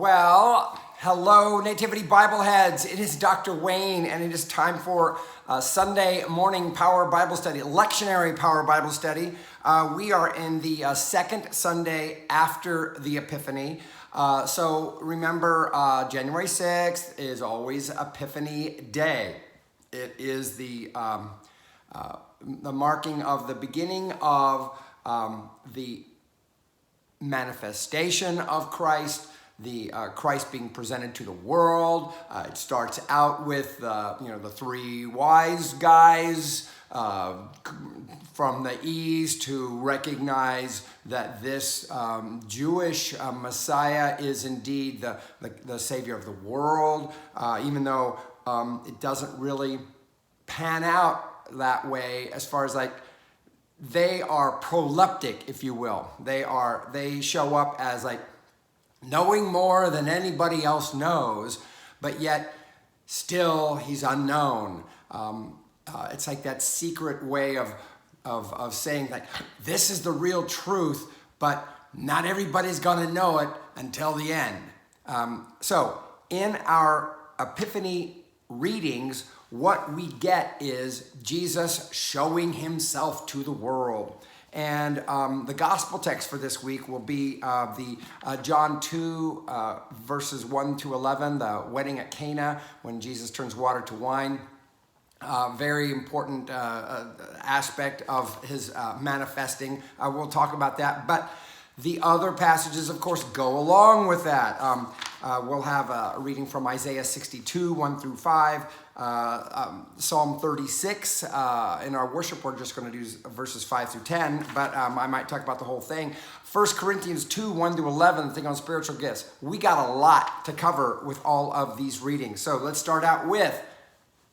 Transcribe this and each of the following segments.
Well, hello, Nativity Bible heads. It is Dr. Wayne, and it is time for Sunday morning Power Bible Study, lectionary Power Bible Study. We are in the second Sunday after the Epiphany. So remember, January 6th is always Epiphany Day. It is the marking of the beginning of the manifestation of Christ, the Christ being presented to the world. It starts out with the three wise guys from the east who recognize that this Jewish Messiah is indeed the Savior of the world, even though it doesn't really pan out that way as far as they are proleptic, if you will. They show up as knowing more than anybody else knows, but yet still he's unknown. It's like that secret way of saying this is the real truth, but not everybody's gonna know it until the end. So in our Epiphany readings, what we get is Jesus showing himself to the world. And the gospel text for this week will be the John 2, verses 1 to 11, the wedding at Cana, when Jesus turns water to wine. Very important aspect of his manifesting. We'll talk about that. But the other passages, of course, go along with that. We'll have a reading from Isaiah 62, 1 through 5, Psalm 36. In our worship, we're just going to do verses 5 through 10, but I might talk about the whole thing. 1 Corinthians 2, 1 to 11, the thing on spiritual gifts. We got a lot to cover with all of these readings. So let's start out with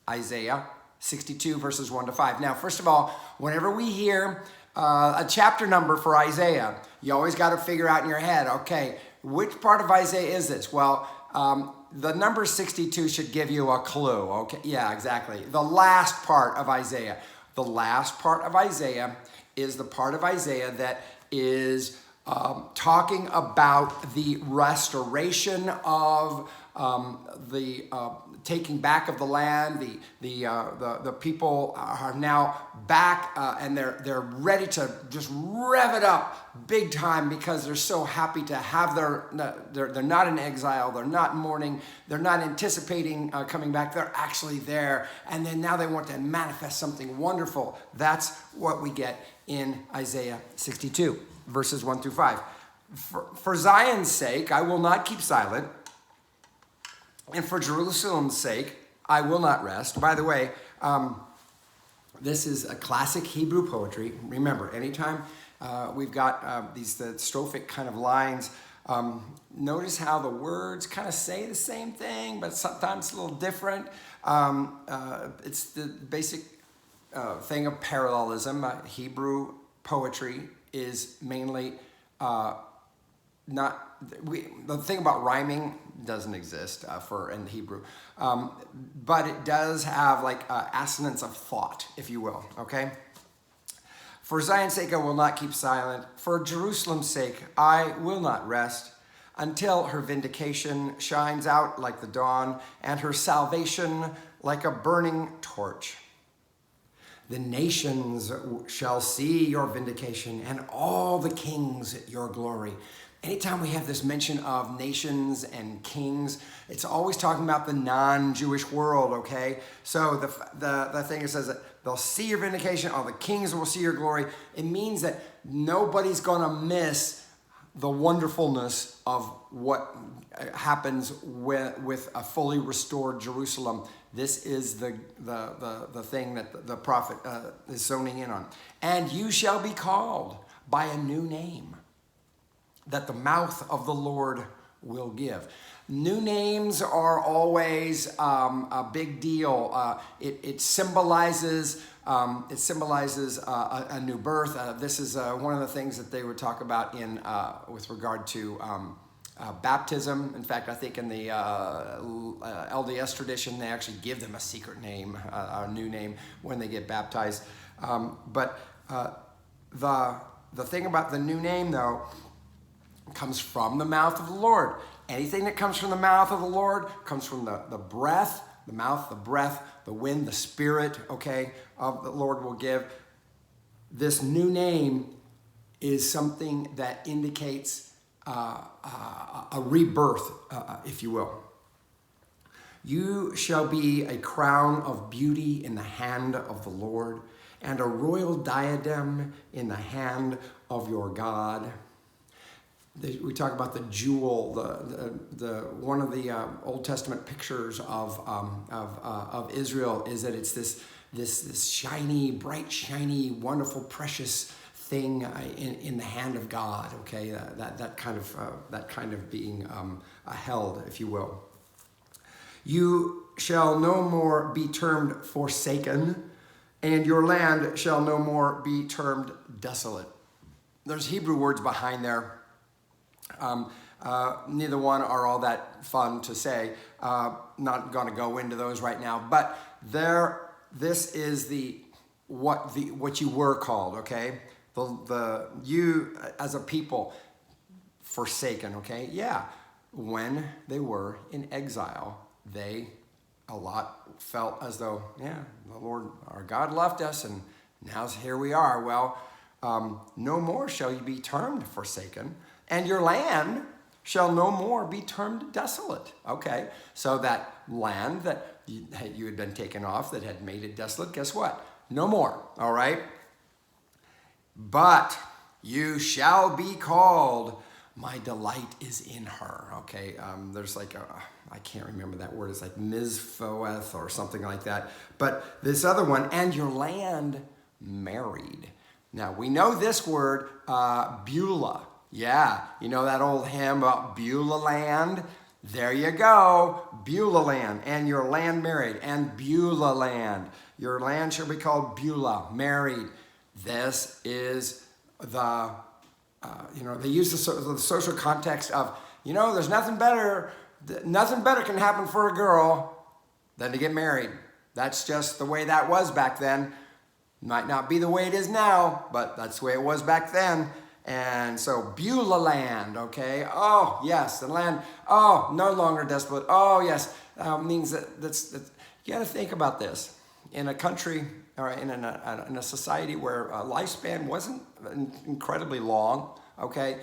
Isaiah 62, verses 1 to 5. Now, first of all, whenever we hear a chapter number for Isaiah, you always got to figure out in your head, okay, which part of Isaiah is this? Well, the number 62 should give you a clue. Okay, yeah, exactly. The last part of Isaiah. The last part of Isaiah is the part of Isaiah that is talking about the restoration of the taking back of the land. The people are now back, and they're ready to just rev it up big time because they're so happy to have they're not in exile, they're not mourning, they're not anticipating coming back, they're actually there, and then now they want to manifest something wonderful. That's what we get in Isaiah 62, verses 1 through 5. For Zion's sake, I will not keep silent, and for Jerusalem's sake, I will not rest. By the way, this is a classic Hebrew poetry. Remember, anytime we've got these strophic kind of lines, notice how the words kind of say the same thing, but sometimes a little different. It's the basic thing of parallelism. Hebrew poetry is mainly the thing about rhyming doesn't exist in Hebrew, but it does have assonance of thought, if you will. Okay. For Zion's sake, I will not keep silent. For Jerusalem's sake, I will not rest until her vindication shines out like the dawn and her salvation like a burning torch. The nations shall see your vindication and all the kings your glory. Anytime we have this mention of nations and kings, it's always talking about the non-Jewish world, okay? So the thing says that they'll see your vindication, all the kings will see your glory. It means that nobody's gonna miss the wonderfulness of what happens with a fully restored Jerusalem. This is the thing that the prophet is zoning in on. And you shall be called by a new name that the mouth of the Lord will give. New names are always a big deal. It symbolizes a new birth. This is one of the things that they would talk about in with regard to baptism. In fact, I think in the LDS tradition, they actually give them a secret name, a new name when they get baptized. But the thing about the new name, though, comes from the mouth of the Lord. Anything that comes from the mouth of the Lord comes from the breath, the mouth, the breath, the wind, the spirit, okay, of the Lord will give. This new name is something that indicates a rebirth, if you will. You shall be a crown of beauty in the hand of the Lord, and a royal diadem in the hand of your God. We talk about the jewel, the one of the Old Testament pictures of Israel is that it's this shiny, bright, shiny, wonderful, precious thing in the hand of God. Okay, that kind of being held, if you will. You shall no more be termed forsaken, and your land shall no more be termed desolate. There's Hebrew words behind there. Neither one are all that fun to say. Not going to go into those right now. But this is what you were called. Okay, you as a people forsaken. Okay, yeah. When they were in exile, a lot felt as though, yeah, the Lord, our God left us, and now here we are. Well, no more shall you be termed forsaken, and your land shall no more be termed desolate. Okay, so that land that you had been taken off, that had made it desolate, guess what? No more, all right? But you shall be called, my delight is in her. Okay, there's like I can't remember that word. It's like Mizfoeth or something like that. But this other one, and your land married. Now, we know this word, Beulah. Yeah, you know that old hymn about Beulah land? There you go, Beulah land, and your land married, and Beulah land. Your land shall be called Beulah, married. This is they use the social context of, there's nothing better can happen for a girl than to get married. That's just the way that was back then. Might not be the way it is now, but that's the way it was back then. And so Beulah land, okay? Oh, yes, the land, no longer desolate. Oh, yes, means that's you got to think about this. In a country or in a society where lifespan wasn't incredibly long, okay?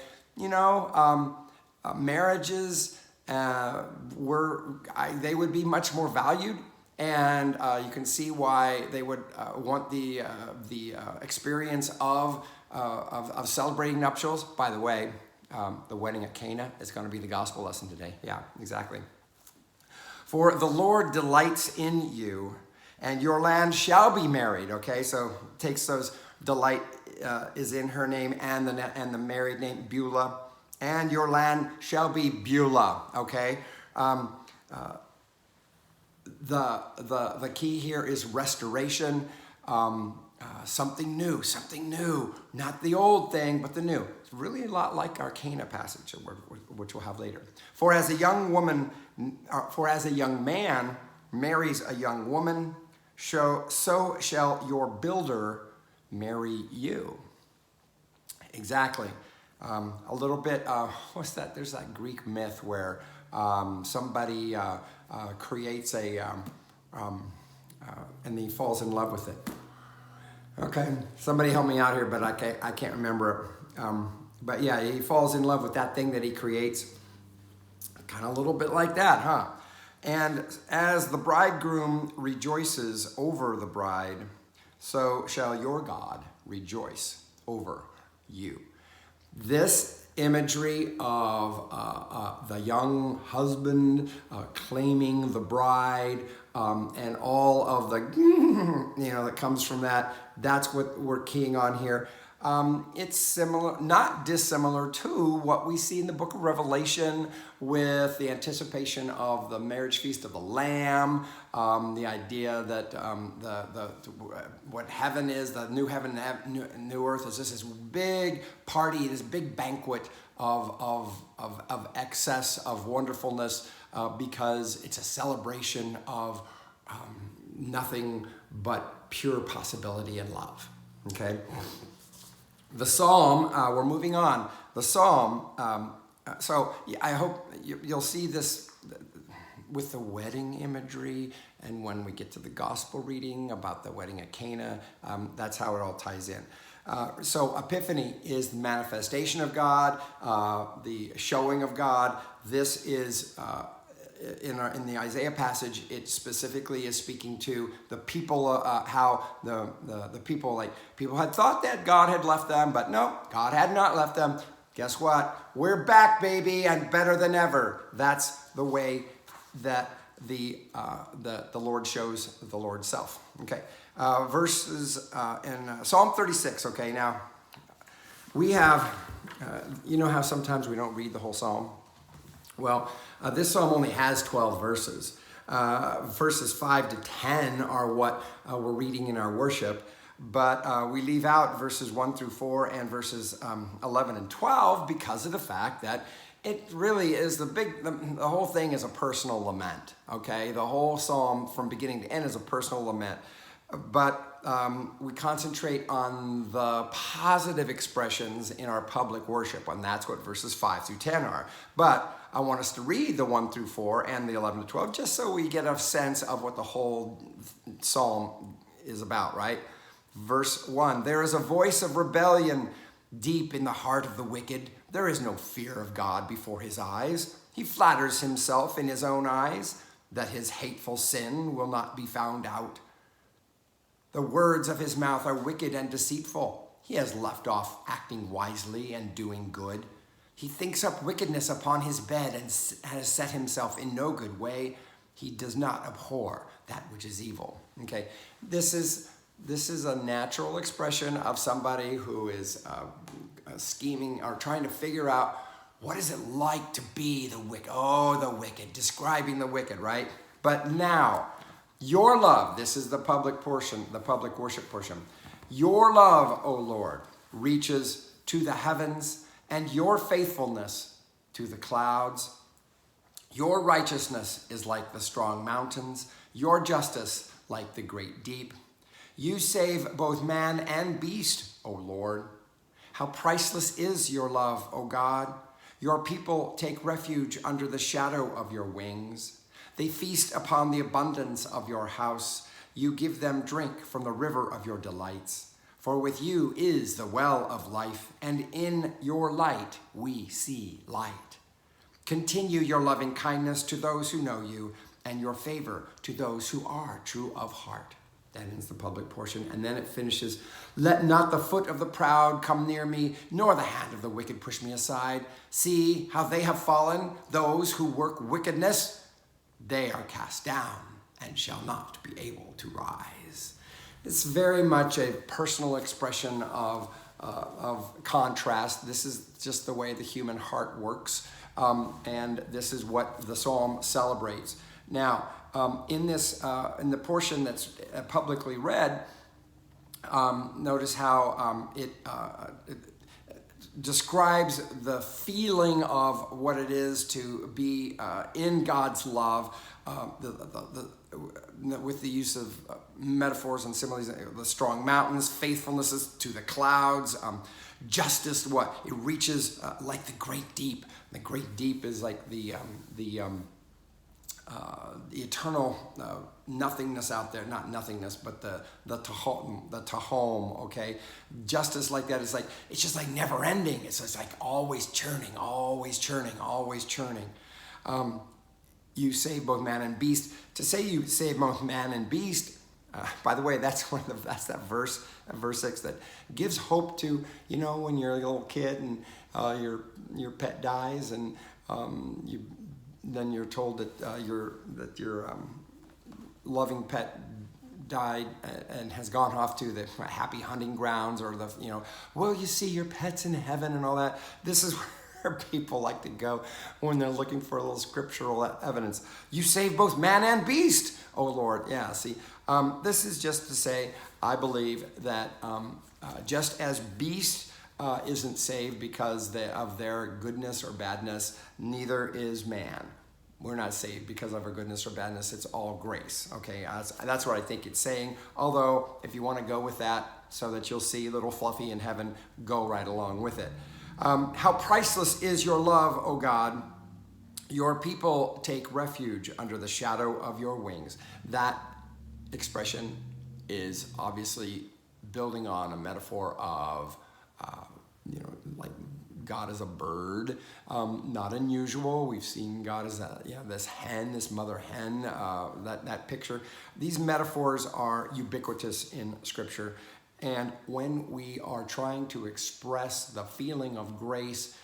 Marriages they would be much more valued, and you can see why they would want the experience of celebrating nuptials. By the way, the wedding at Cana is going to be the gospel lesson today. Yeah, exactly. For the Lord delights in you, and your land shall be married. Okay, so takes those delight is in her name and the married name Beulah, and your land shall be Beulah. Okay, the key here is restoration. Something new, not the old thing, but the new. It's really a lot like our Cana passage, which we'll have later. For as a young man marries a young woman, so shall your builder marry you. Exactly. A little bit, what's that? There's that Greek myth where somebody creates and he falls in love with it. Okay, somebody help me out here, but I can't remember it. But yeah, he falls in love with that thing that he creates. Kind of a little bit like that, huh? And as the bridegroom rejoices over the bride, so shall your God rejoice over you. This imagery of the young husband claiming the bride, and all of the that comes from that, that's what we're keying on here. It's similar, not dissimilar to what we see in the book of Revelation with the anticipation of the marriage feast of the Lamb, the idea that what heaven is, the new heaven and new earth, is this big party, this big banquet of excess, of wonderfulness, because it's a celebration of nothing but pure possibility and love. Okay? The psalm, we're moving on. The psalm So I hope you'll see this with the wedding imagery, and when we get to the gospel reading about the wedding at Cana, that's how it all ties in. So Epiphany is the manifestation of God, the showing of God. This is in the Isaiah passage. It specifically is speaking to the people, how the people had thought that God had left them, but no, God had not left them. Guess what? We're back, baby, and better than ever. That's the way that the Lord shows the Lord's self. Okay, verses in Psalm 36. Okay, now we have, you know how sometimes we don't read the whole psalm? Well, this psalm only has 12 verses. Verses 5 to 10 are what we're reading in our worship. But we leave out verses 1 through 4 and verses 11 and 12 because of the fact that it really is the whole thing is a personal lament, okay? The whole psalm from beginning to end is a personal lament. But we concentrate on the positive expressions in our public worship, and that's what verses 5 through 10 are. But I want us to read the 1 through 4 and the 11 to 12 just so we get a sense of what the whole psalm is about, right? Verse 1, there is a voice of rebellion deep in the heart of the wicked. There is no fear of God before his eyes. He flatters himself in his own eyes that his hateful sin will not be found out. The words of his mouth are wicked and deceitful. He has left off acting wisely and doing good. He thinks up wickedness upon his bed and has set himself in no good way. He does not abhor that which is evil. Okay, this is a natural expression of somebody who is scheming or trying to figure out what is it like to be the wicked. Oh, the wicked, describing the wicked, right? But now, your love, this is the public portion, the public worship portion. Your love, O Lord, reaches to the heavens, and your faithfulness to the clouds. Your righteousness is like the strong mountains, your justice like the great deep. You save both man and beast, O Lord. How priceless is your love, O God. Your people take refuge under the shadow of your wings. They feast upon the abundance of your house. You give them drink from the river of your delights. For with you is the well of life, and in your light we see light. Continue your loving kindness to those who know you, and your favor to those who are true of heart. That ends the public portion, and then it finishes, let not the foot of the proud come near me, nor the hand of the wicked push me aside. See how they have fallen, those who work wickedness. They are cast down and shall not be able to rise. It's very much a personal expression of contrast. This is just the way the human heart works, and this is what the psalm celebrates. Now, in the portion that's publicly read, notice how it describes the feeling of what it is to be in God's love, with the use of metaphors and similes. The strong mountains, faithfulness is to the clouds, justice, what? It reaches like the great deep. The great deep is like the eternal nothingness out there, not nothingness, but the tahom, okay? Justice like that is like, it's just like never ending. It's just like always churning, always churning, always churning. You save both man and beast. To say you save both man and beast, by the way, that's that verse 6 that gives hope to, when you're a little kid and your pet dies and then you're told that your loving pet died and has gone off to the happy hunting grounds, or will you see your pets in heaven and all that. This is where people like to go when they're looking for a little scriptural evidence. You save both man and beast, oh Lord. Yeah, see, this is just to say, I believe that just as beast isn't saved because of their goodness or badness, neither is man. We're not saved because of our goodness or badness. It's all grace, okay? That's what I think it's saying. Although, if you want to go with that so that you'll see little Fluffy in heaven, go right along with it. How priceless is your love, O God. Your people take refuge under the shadow of your wings. That expression is obviously building on a metaphor of, like God as a bird. Not unusual. We've seen God as this hen, this mother hen, that picture. These metaphors are ubiquitous in Scripture. And when we are trying to express the feeling of grace,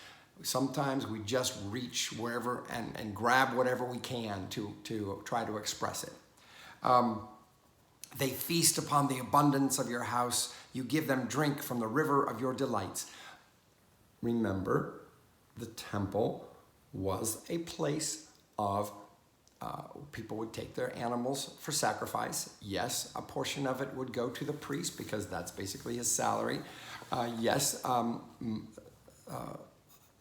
sometimes we just reach wherever and grab whatever we can to try to express it. They feast upon the abundance of your house. You give them drink from the river of your delights. Remember, the temple was a place of people would take their animals for sacrifice. Yes, a portion of it would go to the priest because that's basically his salary. Yes,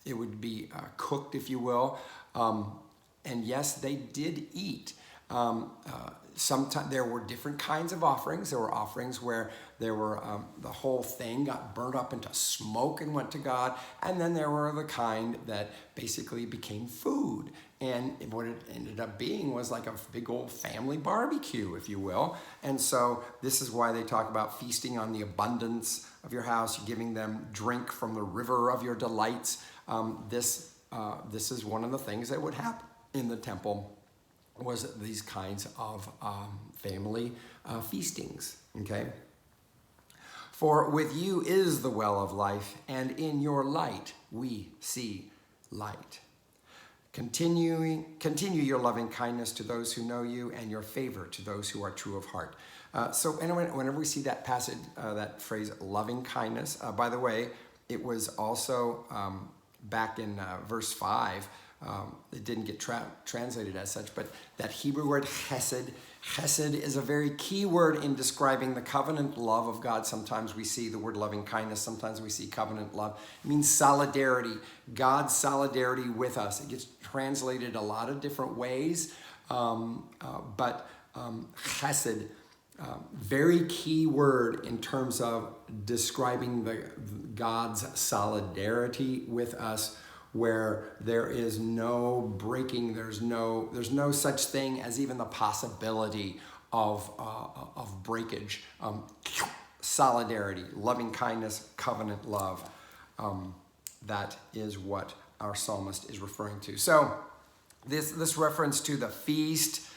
it would be cooked, if you will. And yes, they did eat. Sometimes there were different kinds of offerings. There were offerings where there were the whole thing got burnt up into smoke and went to God, and then there were the kind that basically became food. And what it ended up being was like a big old family barbecue, if you will. And so this is why they talk about feasting on the abundance of your house, giving them drink from the river of your delights. This is one of the things that would happen in the temple, was these kinds of family feastings, okay? For with you is the well of life, and in your light we see light. Continue your loving kindness to those who know you, and your favor to those who are true of heart. So anyway, whenever we see that passage, that phrase, loving kindness, by the way, it was also back in verse 5, it didn't get translated as such, but that Hebrew word chesed is a very key word in describing the covenant love of God. Sometimes we see the word loving kindness, sometimes we see covenant love. It means solidarity, God's solidarity with us. It gets translated a lot of different ways, but chesed, very key word in terms of describing God's solidarity with us, where there is no breaking, there's no such thing as even the possibility of breakage. Solidarity, loving kindness, covenant love. That is what our psalmist is referring to. So this reference to the feast,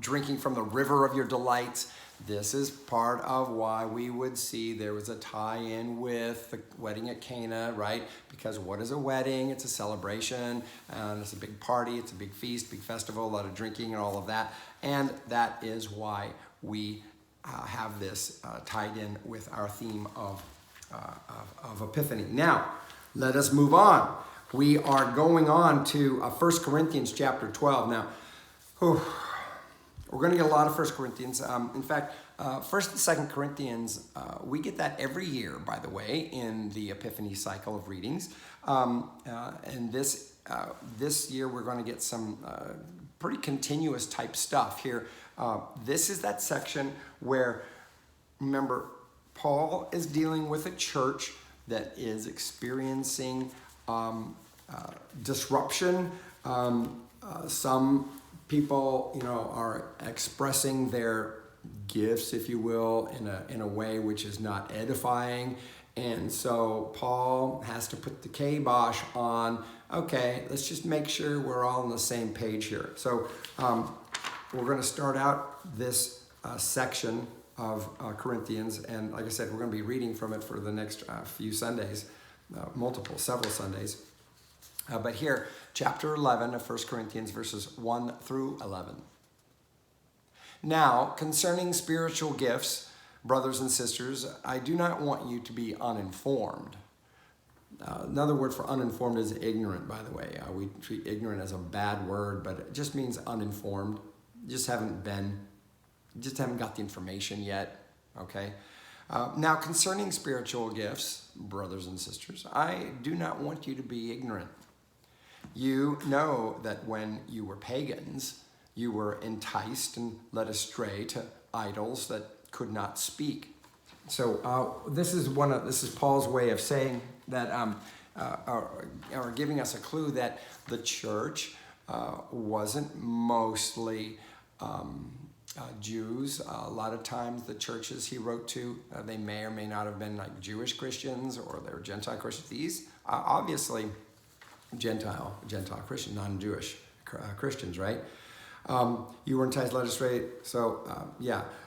drinking from the river of your delights, this is part of why we would see there was a tie-in with the wedding at Cana, right? Because what is a wedding? It's a celebration, and it's a big party, it's a big feast, big festival, a lot of drinking and all of that. And that is why we have this tied in with our theme of Epiphany. Now, let us move on. We are going on to 1 Corinthians chapter 12. Now, we're going to get a lot of 1 Corinthians. In fact, 1st and 2nd Corinthians, we get that every year, by the way, in the Epiphany cycle of readings. And this year, we're going to get some pretty continuous type stuff here. This is that section where, remember, Paul is dealing with a church that is experiencing disruption. Some people, are expressing their gifts, if you will, in a way which is not edifying. And so Paul has to put the kibosh on, okay, let's just make sure we're all on the same page here. So we're going to start out this section of Corinthians. And like I said, we're going to be reading from it for the next few Sundays, several Sundays. But here, chapter 11 of 1 Corinthians, verses 1 through 11. Now, concerning spiritual gifts, brothers and sisters, I do not want you to be uninformed. Another word for uninformed is ignorant, by the way. We treat ignorant as a bad word, but it just means uninformed. You just haven't got the information yet, okay? Now, concerning spiritual gifts, brothers and sisters, I do not want you to be ignorant. You know that when you were pagans, you were enticed and led astray to idols that could not speak. So this is Paul's way of saying that are giving us a clue that the church wasn't mostly Jews. A lot of times the churches he wrote to, they may or may not have been like Jewish Christians, or they were Gentile Christians. These are obviously Gentile Christian, non-Jewish Christians, right? You were enticed, let us read. So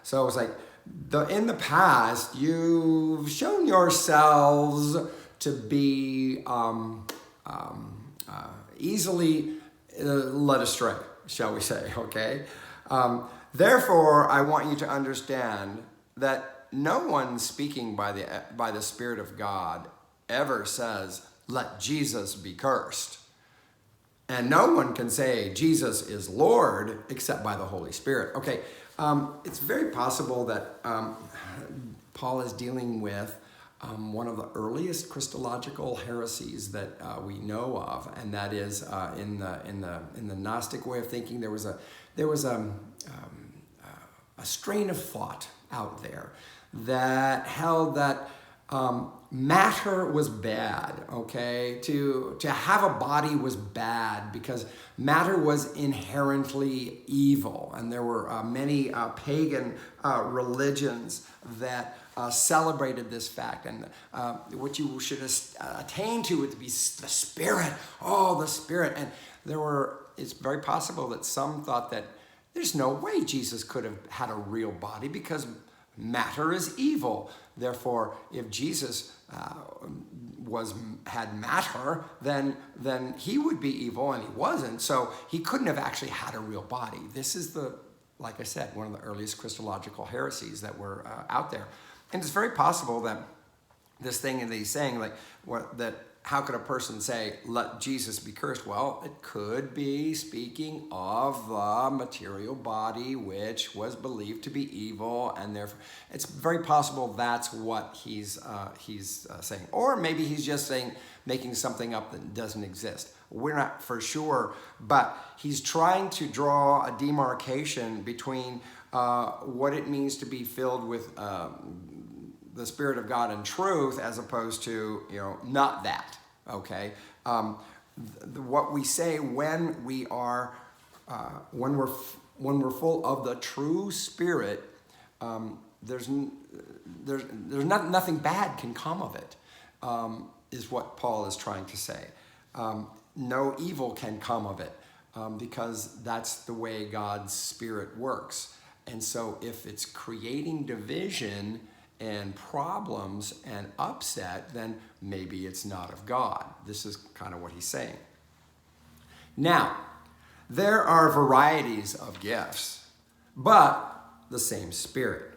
so it's like, in the past, you've shown yourselves to be easily led astray, shall we say, okay? Therefore, I want you to understand that no one speaking by the Spirit of God ever says, let Jesus be cursed. And no one can say Jesus is Lord except by the Holy Spirit. Okay, it's very possible that Paul is dealing with one of the earliest Christological heresies that we know of, and that is in the Gnostic way of thinking. There was a strain of thought out there that held that matter was bad, okay? To have a body was bad because matter was inherently evil. And there were many pagan religions that celebrated this fact. And what you should attain to would be the Spirit. Oh, the Spirit. And it's very possible that some thought that there's no way Jesus could have had a real body because matter is evil. Therefore, if Jesus had matter, then he would be evil, and he wasn't. So he couldn't have actually had a real body. This is like I said, one of the earliest Christological heresies that were out there. And it's very possible that this thing that he's saying, that how could a person say, let Jesus be cursed? Well, it could be speaking of the material body, which was believed to be evil, and therefore it's very possible that's what he's saying. Or maybe he's just making something up that doesn't exist. We're not for sure, but he's trying to draw a demarcation between what it means to be filled with the Spirit of God and truth, as opposed to, not that, okay? What we say when we are, when we're full of the true Spirit, there's nothing bad can come of it, is what Paul is trying to say. No evil can come of it, because that's the way God's Spirit works. And so if it's creating division and problems and upset, then maybe it's not of God. This is kind of what he's saying. Now, there are varieties of gifts, but the same Spirit.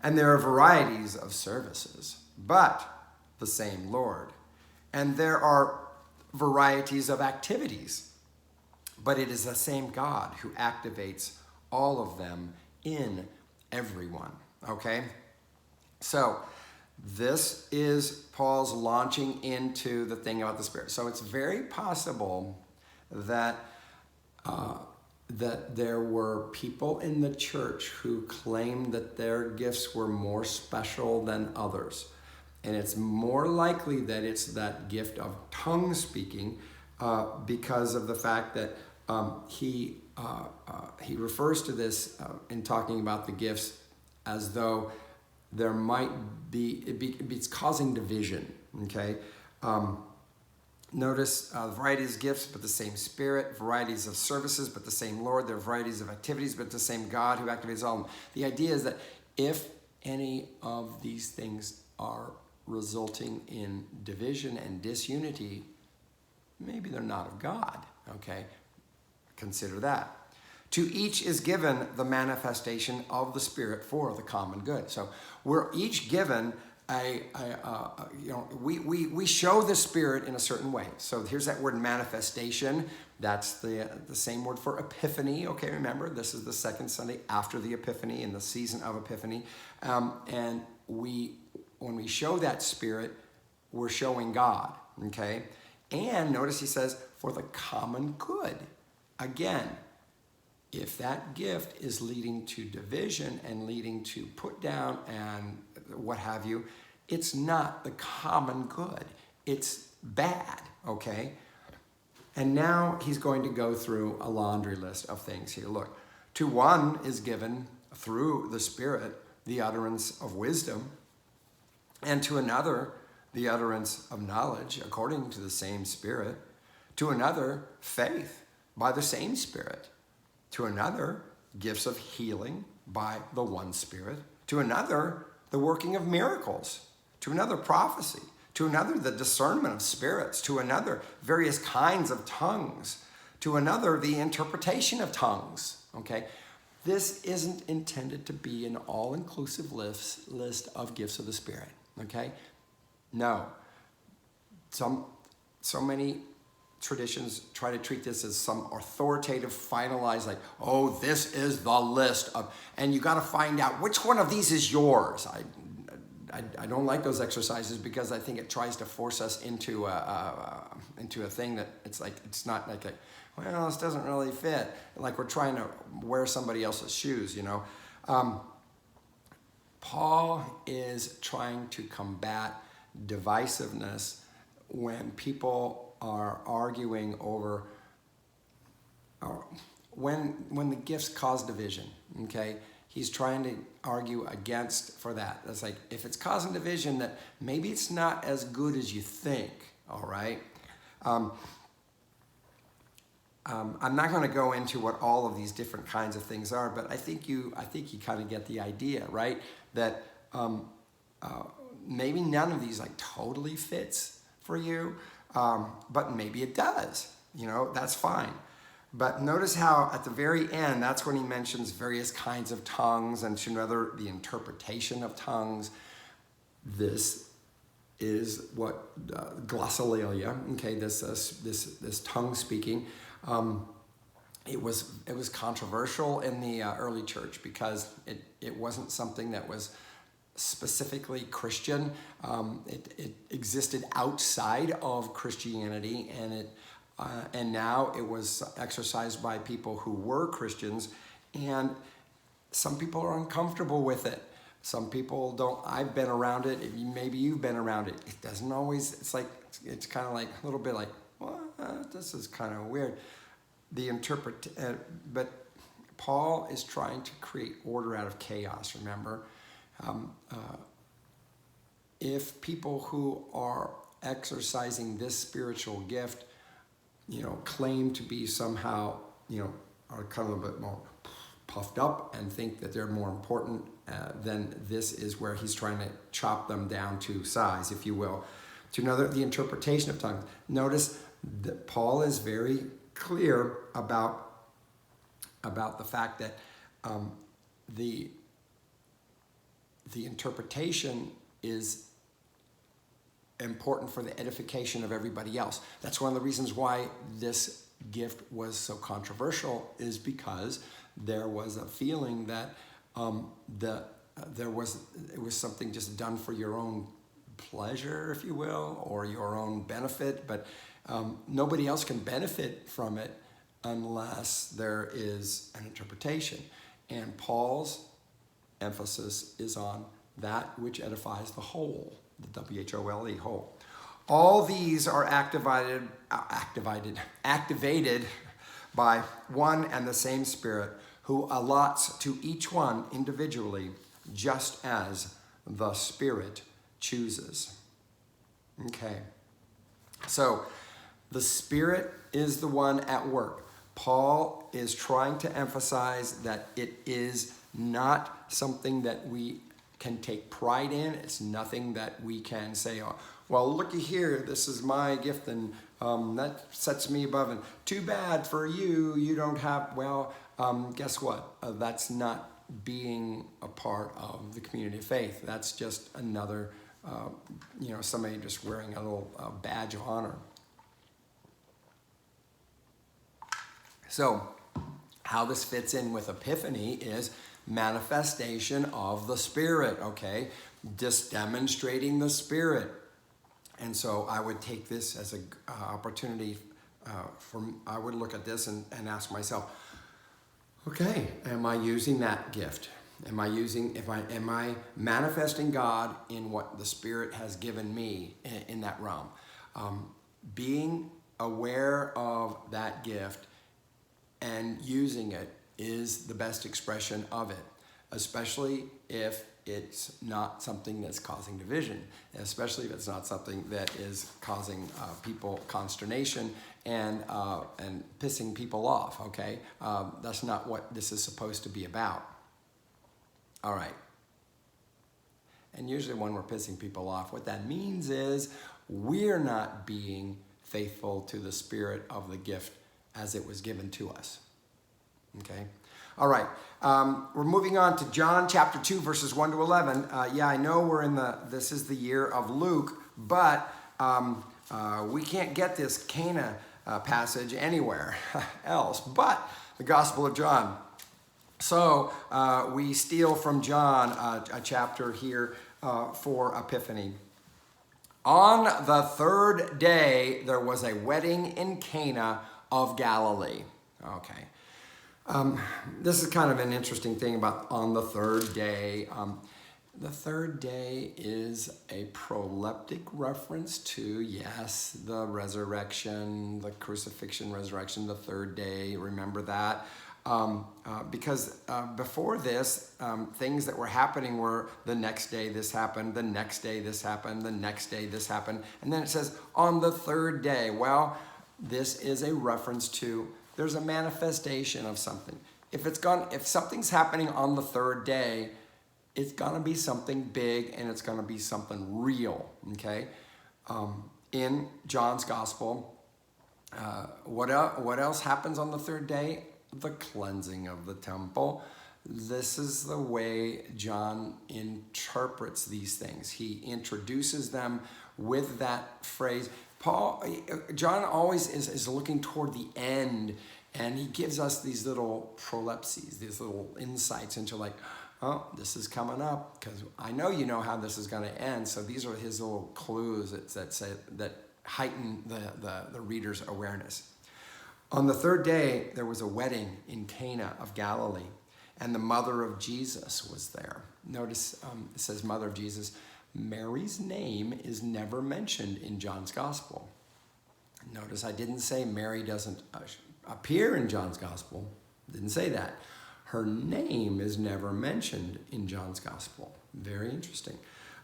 And there are varieties of services, but the same Lord. And there are varieties of activities, but it is the same God who activates all of them in everyone, okay? So this is Paul's launching into the thing about the Spirit. So it's very possible that that there were people in the church who claimed that their gifts were more special than others. And it's more likely that it's that gift of tongue speaking because of the fact that he refers to this in talking about the gifts as though there might be, it's causing division, okay? Notice varieties of gifts, but the same Spirit, varieties of services, but the same Lord. There are varieties of activities, but the same God who activates all of them. The idea is that if any of these things are resulting in division and disunity, maybe they're not of God, okay? Consider that. To each is given the manifestation of the Spirit for the common good. So we're each given we show the Spirit in a certain way. So here's that word manifestation. That's the same word for Epiphany. Okay, remember, this is the second Sunday after the Epiphany, in the season of Epiphany. And when we show that Spirit, we're showing God, okay? And notice he says, for the common good. Again, if that gift is leading to division and leading to put down and what have you, it's not the common good. it's bad, okay? And now he's going to go through a laundry list of things here. Look, to one is given through the Spirit the utterance of wisdom, and to another the utterance of knowledge according to the same Spirit, to another faith by the same Spirit, to another gifts of healing by the one Spirit, to another the working of miracles, to another prophecy, to another the discernment of spirits, to another various kinds of tongues, to another the interpretation of tongues, okay? This isn't intended to be an all-inclusive list of gifts of the Spirit, okay? No. So many traditions try to treat this as some authoritative, finalized, like, oh, this is the list of, and you got to find out which one of these is yours. I don't like those exercises because I think it tries to force us into a thing that it's not like well, this doesn't really fit. Like we're trying to wear somebody else's shoes, you know. Paul is trying to combat divisiveness when people are arguing over, when the gifts cause division, okay? He's trying to argue against for that. It's like, if it's causing division, that maybe it's not as good as you think, all right? I'm not going to go into what all of these different kinds of things are, but I think you kind of get the idea, right? That maybe none of these like totally fits for you, but maybe it does. You know, that's fine. But notice how at the very end, that's when he mentions various kinds of tongues, and to another, the interpretation of tongues. This is what glossolalia, okay, this tongue speaking. It was controversial in the early church because it wasn't something that was specifically Christian. It existed outside of Christianity, and now it was exercised by people who were Christians, and some people are uncomfortable with it. Some people don't. I've been around it. Maybe you've been around it. It doesn't always. It's kind of like a little bit like, what? This is kind of weird. But Paul is trying to create order out of chaos. Remember, if people who are exercising this spiritual gift, you know, claim to be somehow, you know, are kind of a bit more puffed up and think that they're more important, then this is where he's trying to chop them down to size, if you will. To another, the interpretation of tongues. Notice that Paul is very clear about the fact that the interpretation is important for the edification of everybody else. That's one of the reasons why this gift was so controversial, is because there was a feeling that it was something just done for your own pleasure, if you will, or your own benefit, but nobody else can benefit from it unless there is an interpretation. And Paul's emphasis is on that which edifies the whole, the WHOLE, whole. All these are activated by one and the same Spirit, who allots to each one individually just as the Spirit chooses. Okay. So the Spirit is the one at work. Paul is trying to emphasize that it is not something that we can take pride in. It's nothing that we can say, oh, well, looky here, this is my gift, and that sets me above. And too bad for you, you don't have, well, guess what? That's not being a part of the community of faith. That's just another, somebody just wearing a little badge of honor. So how this fits in with Epiphany is manifestation of the Spirit, okay? Just demonstrating the Spirit. And so I would take this as an opportunity I would look at this and ask myself, okay, am I using that gift? Am I manifesting God in what the Spirit has given me in that realm? Being aware of that gift and using it is the best expression of it, especially if it's not something that's causing division, especially if it's not something that is causing people consternation and pissing people off, okay? That's not what this is supposed to be about. All right. And usually when we're pissing people off, what that means is we're not being faithful to the spirit of the gift as it was given to us. Okay? All right. We're moving on to John chapter 2, verses 1 to 11. Yeah, I know this is the year of Luke, but we can't get this Cana passage anywhere else but the Gospel of John. So we steal from John a chapter here for Epiphany. On the third day, there was a wedding in Cana of Galilee. Okay. This is kind of an interesting thing about on the third day. The third day is a proleptic reference to, yes, the resurrection, the crucifixion, resurrection, the third day. Remember that? Because before this, things that were happening were the next day this happened, the next day this happened, the next day this happened. And then it says on the third day. Well, this is a reference to there's a manifestation of something. If something's happening on the third day, it's gonna be something big and it's gonna be something real, okay? In John's gospel, what else happens on the third day? The cleansing of the temple. This is the way John interprets these things. He introduces them with that phrase. John always is looking toward the end, and he gives us these little prolepses, these little insights into like, oh, this is coming up, because I know you know how this is going to end. So these are his little clues that heighten the reader's awareness. On the third day, there was a wedding in Cana of Galilee, and the mother of Jesus was there. Notice it says mother of Jesus. Mary's name is never mentioned in John's gospel. Notice I didn't say Mary doesn't appear in John's gospel. Didn't say that. Her name is never mentioned in John's gospel. Very interesting.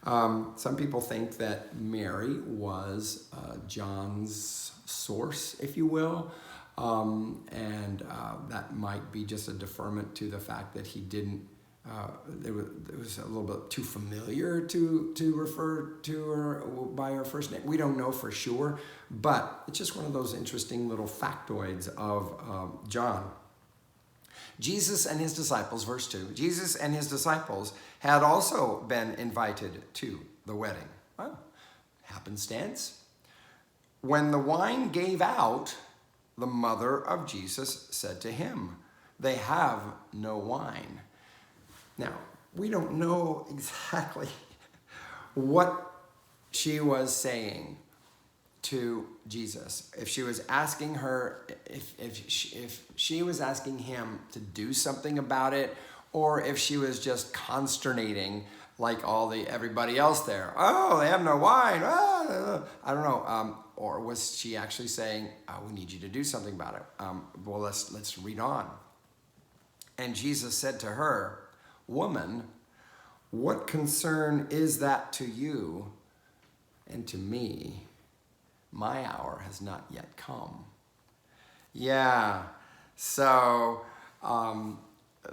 Some people think that Mary was John's source, if you will. And that might be just a deferment to the fact that he didn't, it was a little bit too familiar to refer to her by her first name. We don't know for sure, but it's just one of those interesting little factoids of John. Jesus and his disciples, verse 2, Jesus and his disciples had also been invited to the wedding. Well, happenstance. When the wine gave out, the mother of Jesus said to him, "They have no wine." Now, we don't know exactly what she was saying to Jesus. If she was asking her, if she was asking him to do something about it, or if she was just consternating like everybody else there. Oh, they have no wine. I don't know. Or was she actually saying, we need you to do something about it? Well, let's read on. And Jesus said to her, "Woman, what concern is that to you and to me? My hour has not yet come." Yeah, so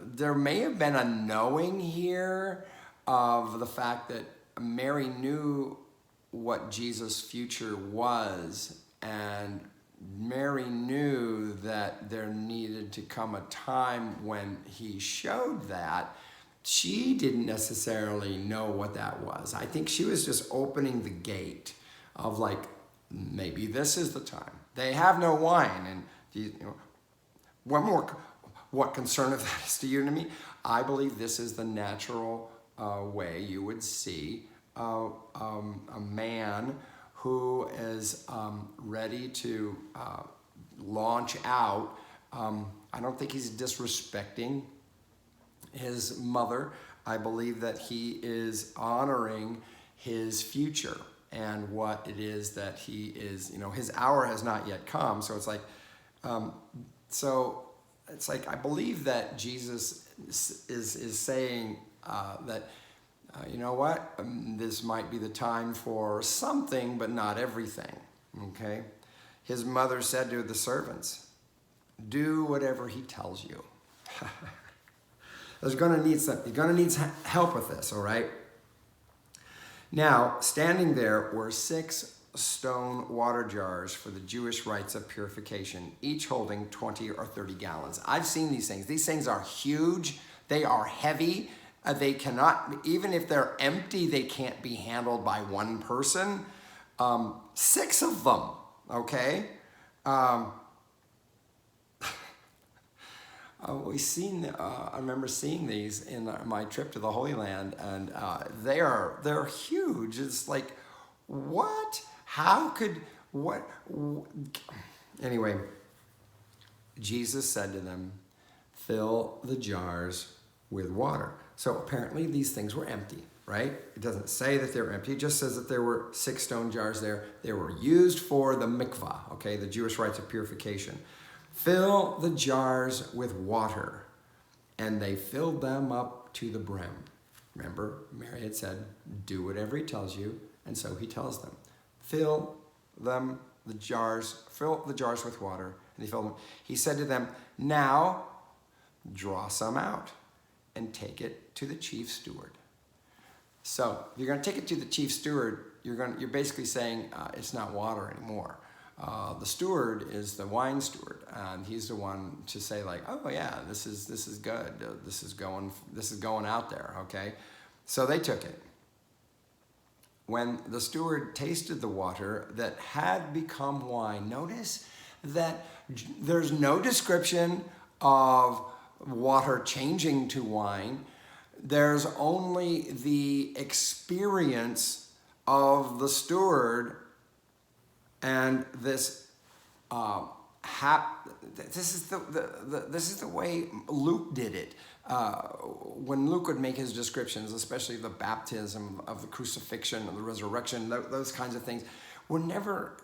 there may have been a knowing here of the fact that Mary knew what Jesus' future was, and Mary knew that there needed to come a time when he showed that. She didn't necessarily know what that was. I think she was just opening the gate of like, maybe this is the time. They have no wine, and what concern of that is to you and to me? I believe this is the natural way you would see a man who is ready to launch out. I don't think he's disrespecting his mother. I believe that he is honoring his future. and what it is that he is, his hour has not yet come. So it's like, I believe that Jesus is saying that, you know what, this might be the time for something, but not everything, okay? His mother said to the servants, do whatever he tells you. You're going to need help with this, all right? Now, standing there were 6 stone water jars for the Jewish rites of purification, each holding 20 or 30 gallons. I've seen these things. These things are huge. They are heavy. They cannot, even if they're empty, they can't be handled by one person. 6 of them, okay? I remember seeing these in my trip to the Holy Land, and they're huge. It's like, what? How could, what? Anyway, Jesus said to them, fill the jars with water. So apparently these things were empty, right? It doesn't say that they were empty. It just says that there were 6 stone jars there. They were used for the mikvah, okay, the Jewish rites of purification. Fill the jars with water. And they filled them up to the brim. Remember, Mary had said, do whatever he tells you. And so he tells them, fill the jars with water. And they filled them. He said to them, now draw some out and take it to the chief steward. So if you're going to take it to the chief steward, you're basically saying it's not water anymore. The steward is the wine steward, and he's the one to say like, oh yeah, this is good. This is going out there. Okay, so they took it. When the steward tasted the water that had become wine, notice that there's no description of water changing to wine. There's only the experience of the steward, and this is the way Luke did it. When Luke would make his descriptions, especially the baptism, of the crucifixion, of the resurrection, those kinds of things, we're never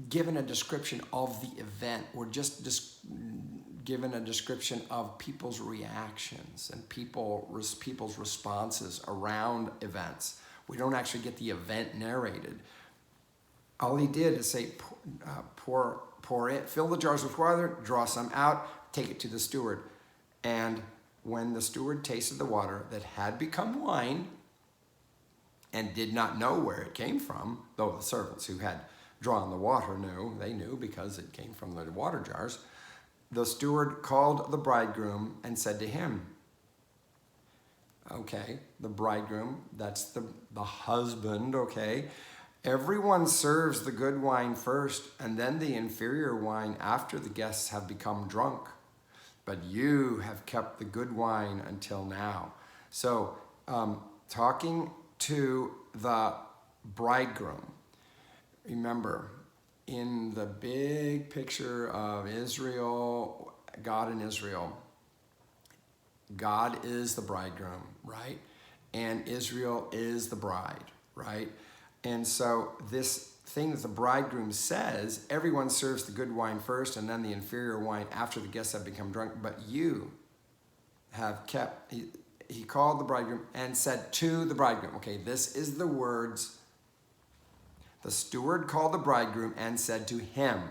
given a description of the event. We're just given a description of people's reactions and people's responses around events. We don't actually get the event narrated. All he did is say, pour it, fill the jars with water, draw some out, take it to the steward. And when the steward tasted the water that had become wine and did not know where it came from, though the servants who had drawn the water knew because it came from the water jars, the steward called the bridegroom and said to him, okay, the bridegroom, that's the husband, okay, everyone serves the good wine first and then the inferior wine after the guests have become drunk. But you have kept the good wine until now. So, talking to the bridegroom, remember, in the big picture of Israel, God and Israel, God is the bridegroom, right? And Israel is the bride, right? And so this thing that the bridegroom says, everyone serves the good wine first and then the inferior wine after the guests have become drunk, but you have kept, he called the bridegroom and said to the bridegroom, okay, this is the words, the steward called the bridegroom and said to him.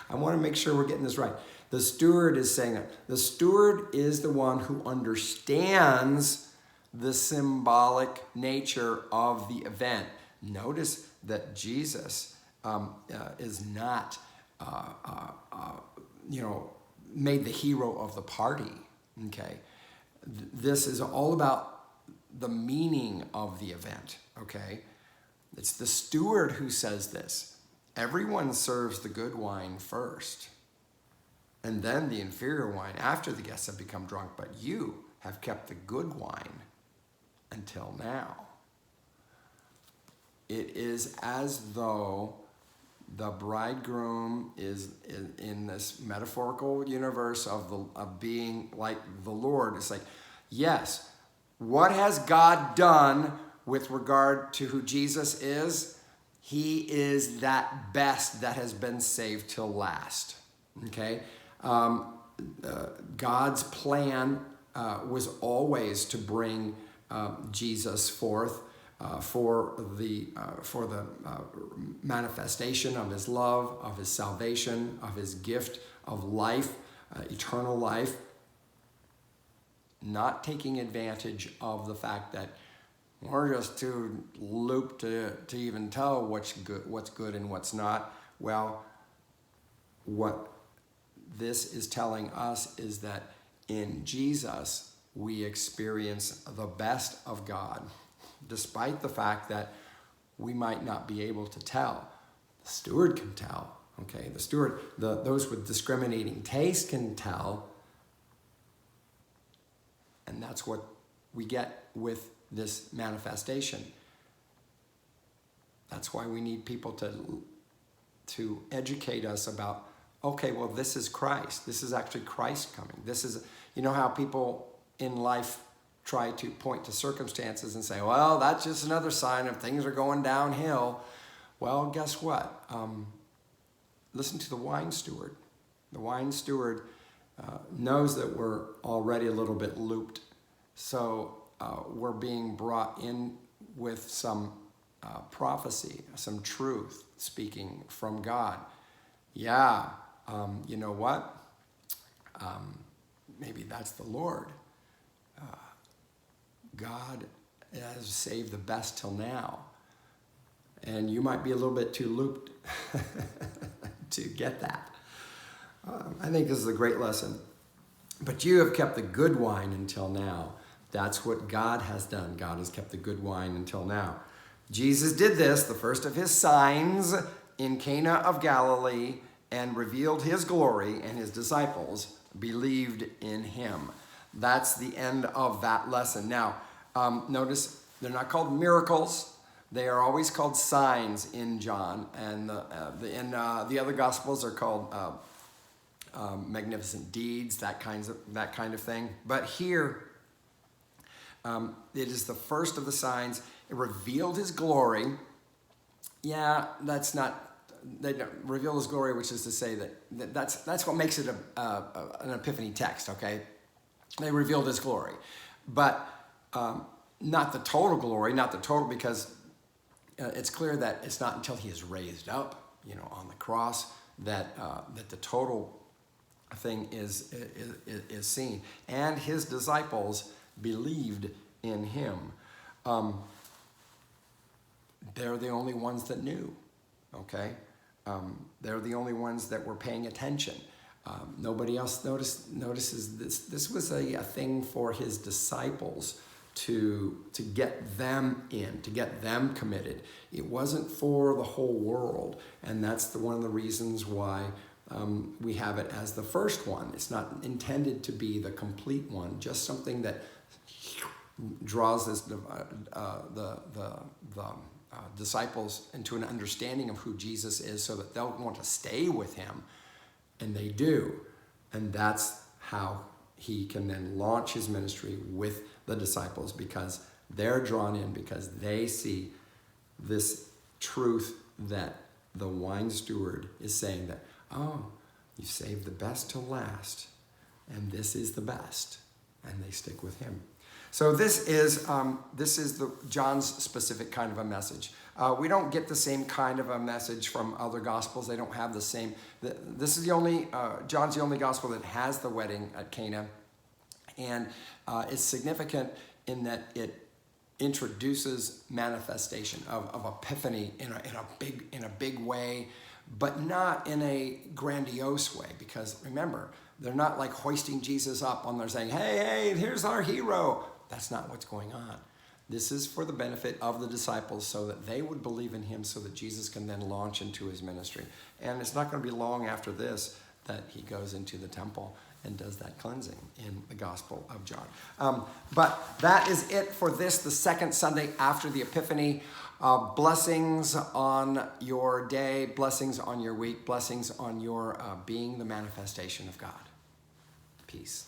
I want to make sure we're getting this right. The steward is saying that. The steward is the one who understands the symbolic nature of the event. Notice that Jesus is not, made the hero of the party, okay? This is all about the meaning of the event, okay? It's the steward who says this. Everyone serves the good wine first, and then the inferior wine after the guests have become drunk, but you have kept the good wine until now. It is as though the bridegroom is in this metaphorical universe of being like the Lord. It's like, yes, what has God done with regard to who Jesus is? He is that best that has been saved till last. Okay? God's plan was always to bring Jesus forth for the manifestation of his love, of his salvation, of his gift of life, eternal life, not taking advantage of the fact that we're just too looped to even tell what's good and what's not. Well, what this is telling us is that in Jesus, we experience the best of God, despite the fact that we might not be able to tell. The steward can tell, okay? The steward, those with discriminating taste can tell, and that's what we get with this manifestation. That's why we need people to educate us about, okay, well, this is Christ. This is actually Christ coming. This is, you know how people in life try to point to circumstances and say, well, that's just another sign of things are going downhill. Well, guess what? Listen to the wine steward. The wine steward knows that we're already a little bit looped. So we're being brought in with some prophecy, some truth speaking from God. Yeah, you know what? Maybe that's the Lord. God has saved the best till now. And you might be a little bit too looped to get that. I think this is a great lesson. But you have kept the good wine until now. That's what God has done. God has kept the good wine until now. Jesus did this, the first of his signs, in Cana of Galilee, and revealed his glory, and his disciples believed in him. That's the end of that lesson. Now, notice they're not called miracles. They are always called signs in John, and the other Gospels are called magnificent deeds, that kind of thing. But here, it is the first of the signs. It revealed his glory. Yeah, that's not. They don't reveal his glory, which is to say that's what makes it an Epiphany text. Okay, they revealed his glory, but not the total glory, not the total, because it's clear that it's not until he is raised up, on the cross, that the total thing is seen. And his disciples believed in him. They're the only ones that knew. Okay, they're the only ones that were paying attention. Nobody else notices this. This was a thing for his disciples to get them in, to get them committed. It wasn't for the whole world, and that's one of the reasons why we have it as the first one. It's not intended to be the complete one, just something that draws the disciples into an understanding of who Jesus is, so that they'll want to stay with him, and they do. And that's how he can then launch his ministry with the disciples, because they're drawn in, because they see this truth that the wine steward is saying, that, oh, you saved the best till last, and this is the best, and they stick with him. So this is John's specific kind of a message. We don't get the same kind of a message from other gospels. They don't have the same. This is John's the only gospel that has the wedding at Cana, and it's significant in that it introduces manifestation of Epiphany in a big way, but not in a grandiose way. Because remember, they're not like hoisting Jesus up and they're saying, hey, here's our hero. That's not what's going on. This is for the benefit of the disciples, so that they would believe in him, so that Jesus can then launch into his ministry. And it's not going to be long after this that he goes into the temple and does that cleansing in the Gospel of John. But that is it for this, the second Sunday after the Epiphany. Blessings on your day, blessings on your week, blessings on your being the manifestation of God. Peace.